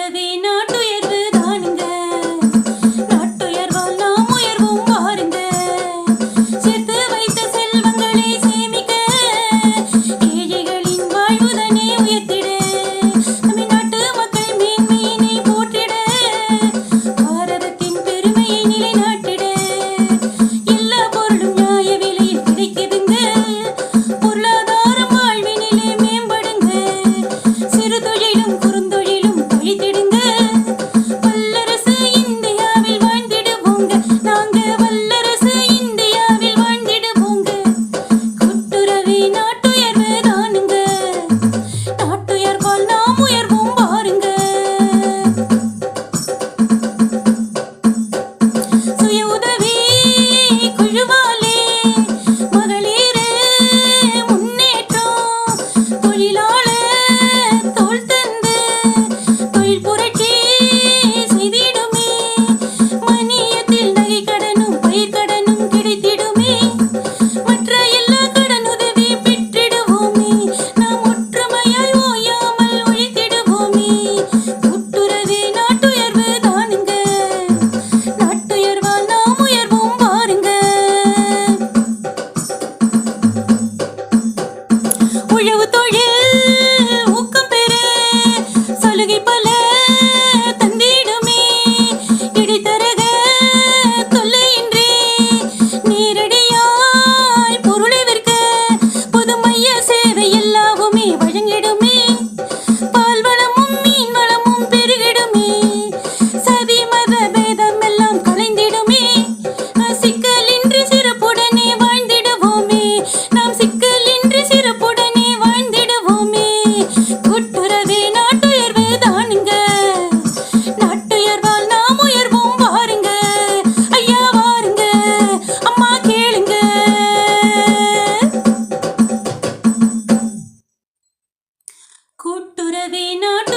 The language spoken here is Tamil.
கூட்டுறவே நாட்டுயர்வு தானுங்க. நாட்டுயர்வால் நாம் உயர்வும் பாருங்க. சேர்த்து வைத்த செல்வங்களை சேமிக்க ஏழைகளின் வாழ்வுதனை உயர்த்திட தமிழ்நாட்டு மக்கள் மேன்மையினை போற்றிட பாரதத்தின் பெருமையை நிலைநாட்டிட எல்லா பொருளும் நியாய விலையில் கிடைக்குதுங்க. பொருளாதாரம் வாழ்வினிலே மேம்படுங்க. சிறு தொழிலும் குறுந்தொழிலும் பழித்திடுங்க. வல்லரசு இந்தியாவில் வாழ்ந்திடுவோங்க. நாங்க வல்லரசு இந்தியாவில் வாழ்ந்திடுவோங்க. கூட்டுறவே நாட்டுயர்வு தானுங்க. நாட்டுயர்வால் நாம் உயர்வும் பாருங்க. சுய உதவி குழுவாலே மகளிர் முன்னேற்றம் தொழிலாளர் தோள் தந்து தொழில் புரட்சி செய்திடுமே. மணியத்தில் நகைக்கடனும் பயிர்க்கடனும் கிடைத்திடுமே. மற்ற எல்லா கடனுதவி பெற்றிடுவோமே. நாம் ஒற்றுமையாய் ஓயாமல் உழைத்திடுவோமே. கூட்டுறவே நாட்டுயர்வு தானுங்க. நாட்டுயர்வால் நாம் உயர்வும் பாருங்க. உழவு தொழில் ஊக்கம் பெற சலுகை பல தந்திடுமே. இடைத்தரக தொல்லையின்றி நேரடியாய் பொருளை விற்க பொதுமைய சேவை எல்லாவுமே வழங்கிடுமே. பால் வளமும் மீன் வளமும் பெருகிடுமே. சதி மத பேதம் எல்லாம் கலைந்திடுமே. சிக்கலின்றி சிறப்புடனே வாழ்ந்திடுவோமே. நாம் சிக்கலின்றி சிறப்புடனே வாழ்ந்திடுவோமே. கூட்டுறவே நாட்டுயர்வு தானுங்க. நாட்டுயர்வால் நாம் உயர்வும் பாருங்க. ஐயா வாருங்க, அம்மா கேளுங்க. கூட்டுறவே நாட்டு